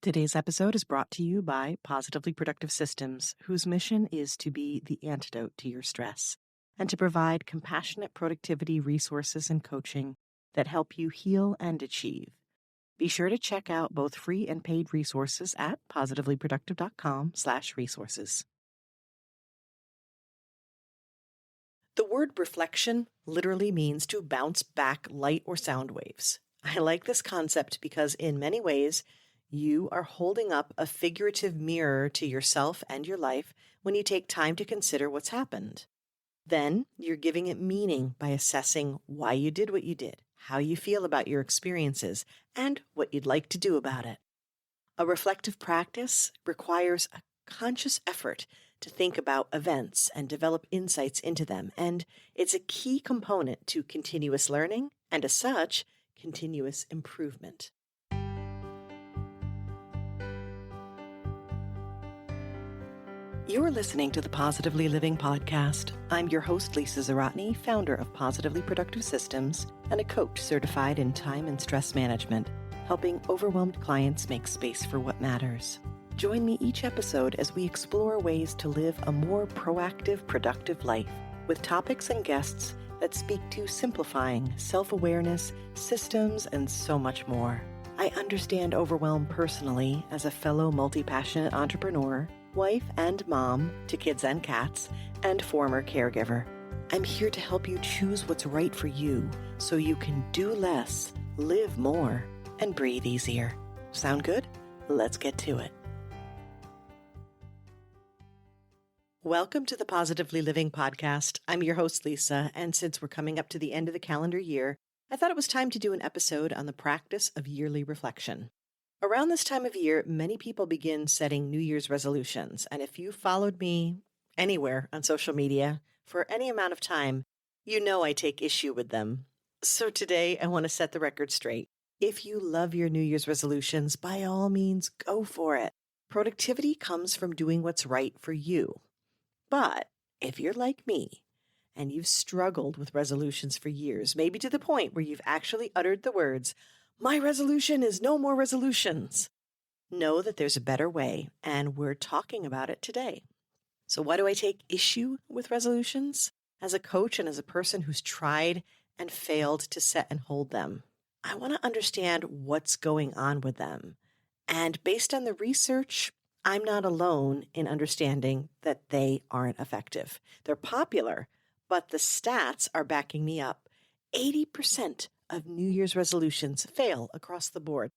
Today's episode is brought to you by Positively Productive Systems, whose mission is to be the antidote to your stress and to provide compassionate productivity resources and coaching that help you heal and achieve. Be sure to check out both free and paid resources at positivelyproductive.com/resources. The word reflection literally means to bounce back light or sound waves. I like this concept because in many ways, you are holding up a figurative mirror to yourself and your life when you take time to consider what's happened. Then you're giving it meaning by assessing why you did what you did, how you feel about your experiences, and what you'd like to do about it. A reflective practice requires a conscious effort to think about events and develop insights into them, and it's a key component to continuous learning and, as such, continuous improvement. You're listening to the Positively Living Podcast. I'm your host, Lisa Zaratny, founder of Positively Productive Systems and a coach certified in time and stress management, helping overwhelmed clients make space for what matters. Join me each episode as we explore ways to live a more proactive, productive life with topics and guests that speak to simplifying self-awareness, systems, and so much more. I understand overwhelm personally as a fellow multi-passionate entrepreneur, wife and mom to kids and cats, and former caregiver. I'm here to help you choose what's right for you so you can do less, live more, and breathe easier. Sound good? Let's get to it. Welcome to the Positively Living Podcast. I'm your host, Lisa, and since we're coming up to the end of the calendar year, I thought it was time to do an episode on the practice of yearly reflection. Around this time of year, many people begin setting New Year's resolutions, and if you followed me anywhere on social media for any amount of time, you know I take issue with them. So today, I want to set the record straight. If you love your New Year's resolutions, by all means, go for it. Productivity comes from doing what's right for you. But if you're like me, and you've struggled with resolutions for years, maybe to the point where you've actually uttered the words, "My resolution is no more resolutions," know that there's a better way, and we're talking about it today. So why do I take issue with resolutions? As a coach and as a person who's tried and failed to set and hold them, I want to understand what's going on with them. And based on the research, I'm not alone in understanding that they aren't effective. They're popular, but the stats are backing me up. 80% of New Year's resolutions fail across the board.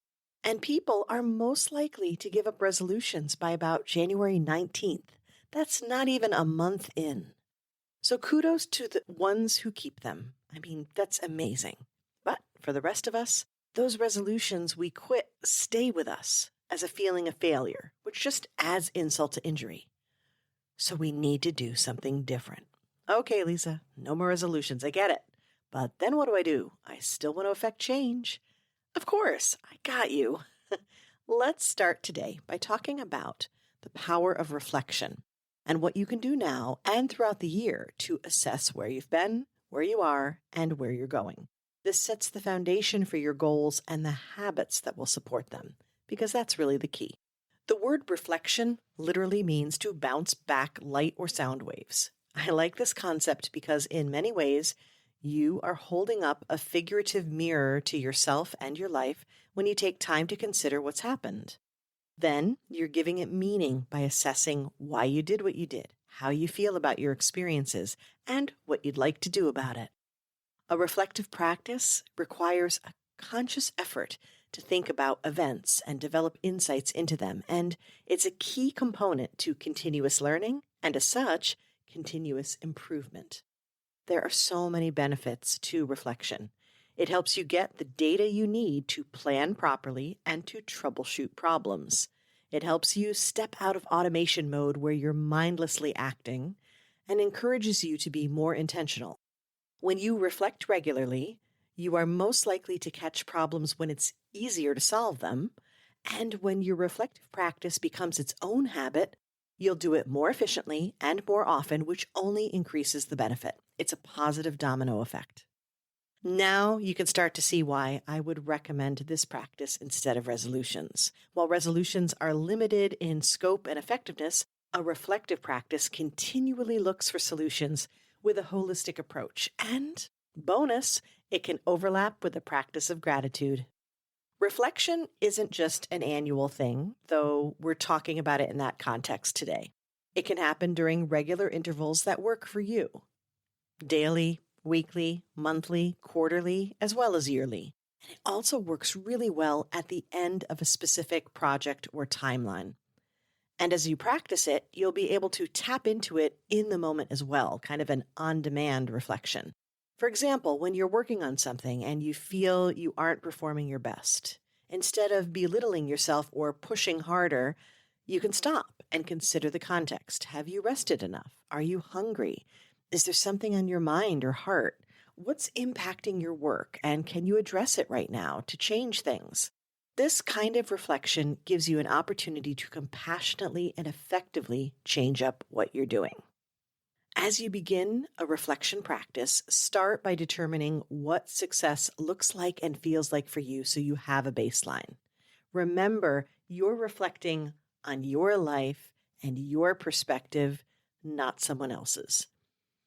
And people are most likely to give up resolutions by about January 19th. That's not even a month in. So kudos to the ones who keep them. I mean, that's amazing. But for the rest of us, those resolutions we quit stay with us as a feeling of failure, which just adds insult to injury. So we need to do something different. Okay, Lisa, no more resolutions. I get it. But then what do? I still want to affect change. Of course, I got you. Let's start today by talking about the power of reflection and what you can do now and throughout the year to assess where you've been, where you are, and where you're going. This sets the foundation for your goals and the habits that will support them, because that's really the key. The word reflection literally means to bounce back light or sound waves. I like this concept because in many ways, you are holding up a figurative mirror to yourself and your life when you take time to consider what's happened. Then you're giving it meaning by assessing why you did what you did, how you feel about your experiences, and what you'd like to do about it. A reflective practice requires a conscious effort to think about events and develop insights into them, and it's a key component to continuous learning and, as such, continuous improvement. There are so many benefits to reflection. It helps you get the data you need to plan properly and to troubleshoot problems. It helps you step out of automation mode where you're mindlessly acting and encourages you to be more intentional. When you reflect regularly, you are most likely to catch problems when it's easier to solve them. And when your reflective practice becomes its own habit, you'll do it more efficiently and more often, which only increases the benefit. It's a positive domino effect. Now you can start to see why I would recommend this practice instead of resolutions. While resolutions are limited in scope and effectiveness, a reflective practice continually looks for solutions with a holistic approach. And bonus, it can overlap with the practice of gratitude. Reflection isn't just an annual thing, though we're talking about it in that context today. It can happen during regular intervals that work for you. Daily, weekly, monthly, quarterly, as well as yearly. And it also works really well at the end of a specific project or timeline. And as you practice it, you'll be able to tap into it in the moment as well, kind of an on-demand reflection. For example, when you're working on something and you feel you aren't performing your best, instead of belittling yourself or pushing harder, you can stop and consider the context. Have you rested enough? Are you hungry? Is there something on your mind or heart? What's impacting your work, and can you address it right now to change things? This kind of reflection gives you an opportunity to compassionately and effectively change up what you're doing. As you begin a reflection practice, start by determining what success looks like and feels like for you so you have a baseline. Remember, you're reflecting on your life and your perspective, not someone else's.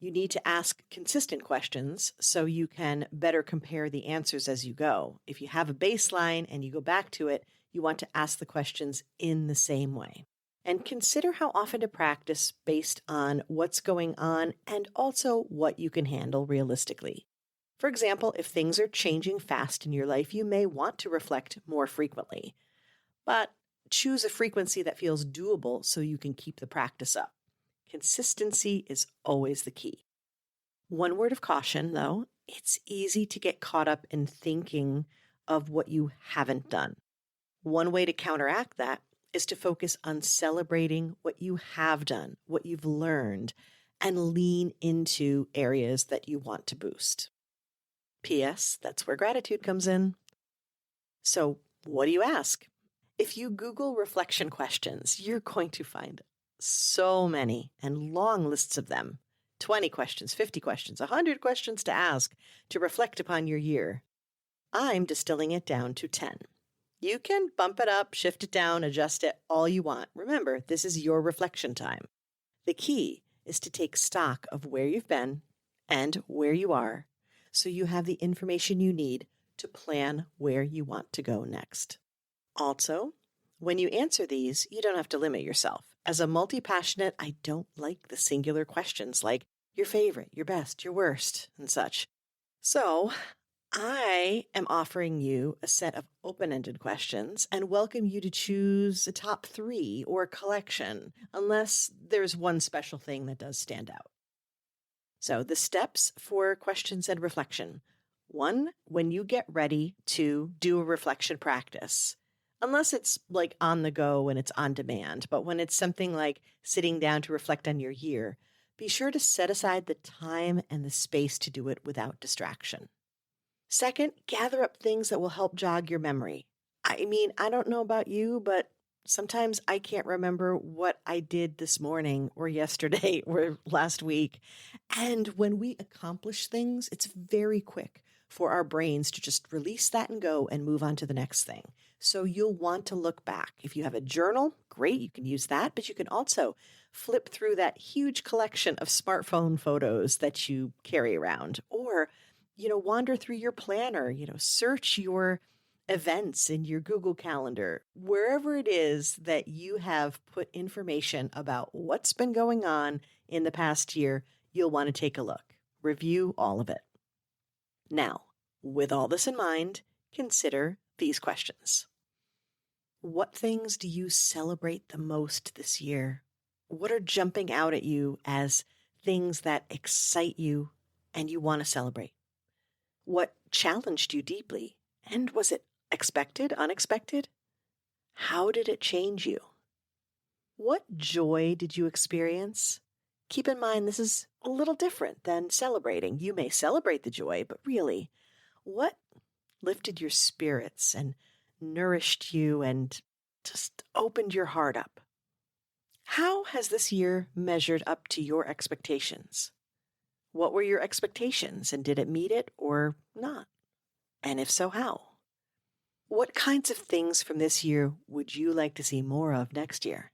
You need to ask consistent questions so you can better compare the answers as you go. If you have a baseline and you go back to it, you want to ask the questions in the same way. And consider how often to practice based on what's going on and also what you can handle realistically. For example, if things are changing fast in your life, you may want to reflect more frequently. But choose a frequency that feels doable so you can keep the practice up. Consistency is always the key. One word of caution, though, it's easy to get caught up in thinking of what you haven't done. One way to counteract that is to focus on celebrating what you have done, what you've learned, and lean into areas that you want to boost. P.S. That's where gratitude comes in. So, what do you ask? If you Google reflection questions, you're going to find so many and long lists of them. 20 questions, 50 questions, 100 questions to ask to reflect upon your year. I'm distilling it down to 10. You can bump it up, shift it down, adjust it all you want. Remember, this is your reflection time. The key is to take stock of where you've been and where you are so you have the information you need to plan where you want to go next. Also, when you answer these, you don't have to limit yourself. As a multi-passionate, I don't like the singular questions like your favorite, your best, your worst, and such. So, I am offering you a set of open-ended questions and welcome you to choose a top 3 or a collection, unless there's one special thing that does stand out. So the steps for questions and reflection. 1, when you get ready to do a reflection practice, unless it's like on the go and it's on demand, but when it's something like sitting down to reflect on your year, be sure to set aside the time and the space to do it without distraction. Second, gather up things that will help jog your memory. I mean, I don't know about you, but sometimes I can't remember what I did this morning or yesterday or last week. And when we accomplish things, it's very quick for our brains to just release that and go and move on to the next thing. So you'll want to look back. If you have a journal, great, you can use that, but you can also flip through that huge collection of smartphone photos that you carry around, or wander through your planner, search your events in your Google Calendar, wherever it is that you have put information about what's been going on in the past year, you'll want to take a look, review all of it. Now, with all this in mind, consider these questions. What things do you celebrate the most this year? What are jumping out at you as things that excite you and you want to celebrate? What challenged you deeply? And was it expected, unexpected? How did it change you? What joy did you experience? Keep in mind, this is a little different than celebrating. You may celebrate the joy, but really, what lifted your spirits and nourished you and just opened your heart up? How has this year measured up to your expectations? What were your expectations, and did it meet it or not? And if so, how? What kinds of things from this year would you like to see more of next year?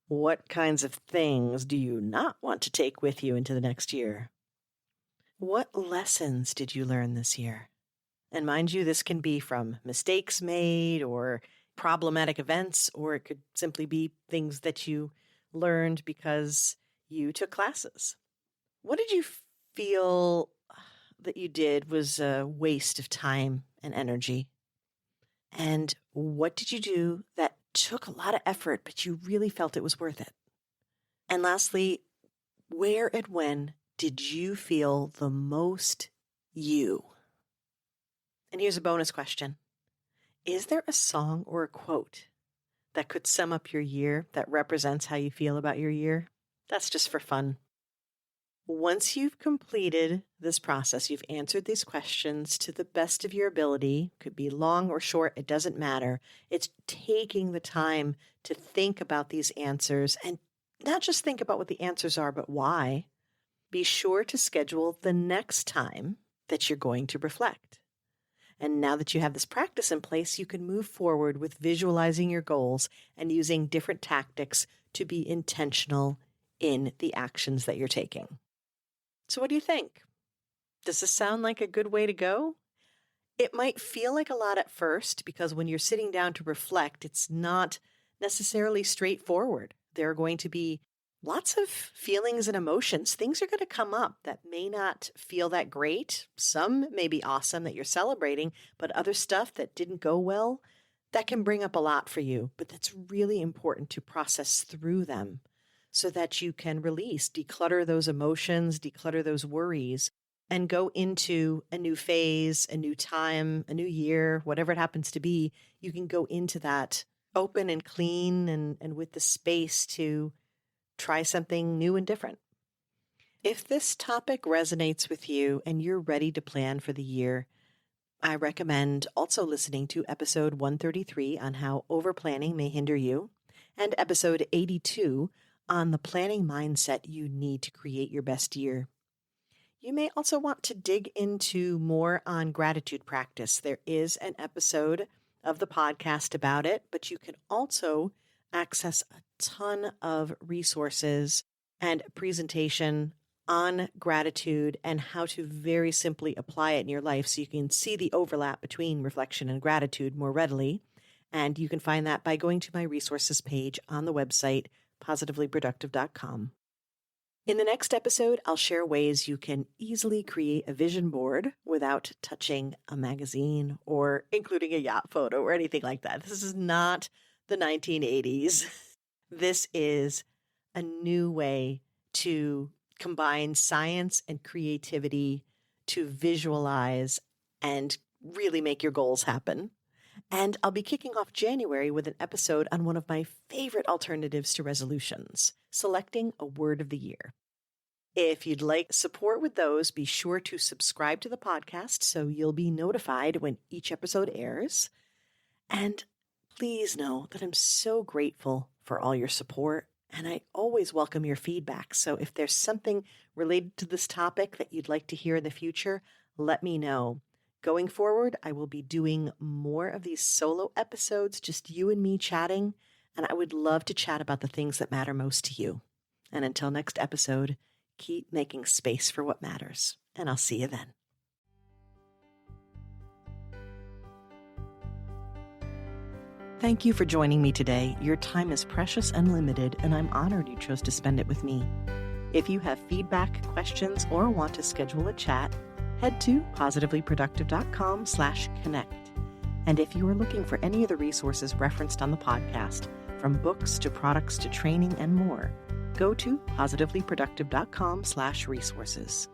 What kinds of things do you not want to take with you into the next year? What lessons did you learn this year? And mind you, this can be from mistakes made or problematic events, or it could simply be things that you learned because you took classes. What did you feel that you did was a waste of time and energy? And what did you do that took a lot of effort, but you really felt it was worth it? And lastly, where and when did you feel the most you? And here's a bonus question. Is there a song or a quote that could sum up your year that represents how you feel about your year? That's just for fun. Once you've completed this process, you've answered these questions to the best of your ability, could be long or short, it doesn't matter. It's taking the time to think about these answers and not just think about what the answers are, but why. Be sure to schedule the next time that you're going to reflect. And now that you have this practice in place, you can move forward with visualizing your goals and using different tactics to be intentional in the actions that you're taking. So what do you think? Does this sound like a good way to go? It might feel like a lot at first because when you're sitting down to reflect, it's not necessarily straightforward. There are going to be lots of feelings and emotions. Things are going to come up that may not feel that great. Some may be awesome that you're celebrating, but other stuff that didn't go well, that can bring up a lot for you. But that's really important to process through them so that you can release, declutter those emotions, declutter those worries, and go into a new phase, a new time, a new year, whatever it happens to be. You can go into that open and clean and with the space to try something new and different. If this topic resonates with you and you're ready to plan for the year, I recommend also listening to episode 133 on how overplanning may hinder you and episode 82 on the planning mindset you need to create your best year. You may also want to dig into more on gratitude practice. There is an episode of the podcast about it, but you can also access a ton of resources and presentation on gratitude and how to very simply apply it in your life so you can see the overlap between reflection and gratitude more readily. And you can find that by going to my resources page on the website, positivelyproductive.com. In the next episode, I'll share ways you can easily create a vision board without touching a magazine or including a yacht photo or anything like that. This is not the 1980s. This is a new way to combine science and creativity to visualize and really make your goals happen. And I'll be kicking off January with an episode on one of my favorite alternatives to resolutions, selecting a word of the year. If you'd like support with those, be sure to subscribe to the podcast so you'll be notified when each episode airs. And please know that I'm so grateful for all your support, and I always welcome your feedback. So if there's something related to this topic that you'd like to hear in the future, let me know. Going forward, I will be doing more of these solo episodes, just you and me chatting, and I would love to chat about the things that matter most to you. And until next episode, keep making space for what matters, and I'll see you then. Thank you for joining me today. Your time is precious and limited, and I'm honored you chose to spend it with me. If you have feedback, questions, or want to schedule a chat, head to positivelyproductive.com/connect. And if you are looking for any of the resources referenced on the podcast, from books to products to training and more, go to positivelyproductive.com/resources.